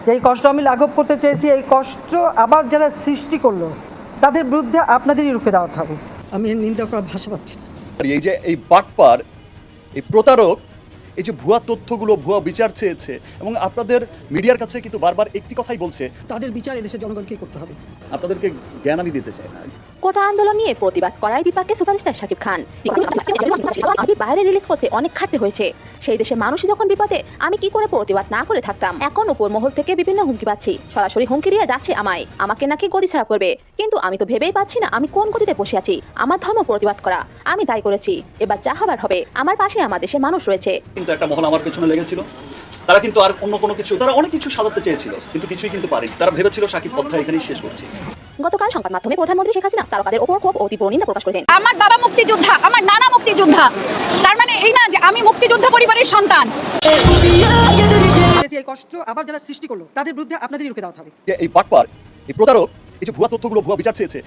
যে এই কষ্ট আমি লাঘব করতে চেয়েছি, এই কষ্ট আবার যারা সৃষ্টি করলো তাদের বিরুদ্ধে আপনাদেরই রুখে দেওয়া হবে। আমি এর নিন্দা করার ভাষা পাচ্ছি না। এই যে এই বাটপার, এই প্রতারক, এই যে ভুয়া তথ্যগুলো, ভুয়া বিচার চেয়েছে এবং আপনাদের মিডিয়ার কাছে কিন্তু বারবার একটি কথাই বলছে, তাদের বিচার এদেশের জনগণকে করতে হবে। আপনাদেরকে জ্ঞান আমি দিতে চাই না। কোটা আন্দোলন নিয়ে প্রতিবাদ করার বিপাকে সুপারস্টার শাকিব খান আমি বাইরে রিলিজ করতে অনেক খাটতে হয়েছে। সেই দেশের মানুষই যখন বিপদে, আমি কি করে প্রতিবাদ না করে থাকতাম। এখন উপর মহল থেকে বিভিন্ন হুমকি পাচ্ছি, সরাসরি হুমকি দিয়ে যাচ্ছে আমাকে নাকি গদি ছাড়া করবে। কিন্তু আমি তো ভেবেই পাচ্ছি না আমি কোন গদিতে বসে আছি। আমার ধর্ম প্রতিবাদ করা, আমি দায়ী করেছি, এবার যা হবার হবে। আমার পাশে আমার দেশের মানুষ রয়েছে। কিন্তু একটা মহল আমার পেছনে লেগেছিল, তারা কিন্তু আর অন্য কোনো কিছু, তারা অনেক কিছু সাজাতে চেয়েছিল কিন্তু কিছুই কিন্তু পারেনি। তারা ভেবেছিল শাকিব কথা এখানেই শেষ করছে। গতকাল সংবাদ মাধ্যমে প্রধানমন্ত্রী শেখ হাসিনা তারকাদের ওপর ক্ষোভ ও তীব্র নিন্দা প্রকাশ করেছেন। আমার বাবা মুক্তিযোদ্ধা, আমার নানা মুক্তিযোদ্ধা, তার মানে এই না যে আমি মুক্তিযোদ্ধা পরিবারের সন্তান। এই কষ্ট আবার যারা সৃষ্টি করলো তাদের বিরুদ্ধে আপনাদেরই রুখে দেওয়া হবে। এই বাটপার, এই প্রতারক, এই যে ভুয়া তথ্যগুলো, ভুয়া বিচার চেয়েছে,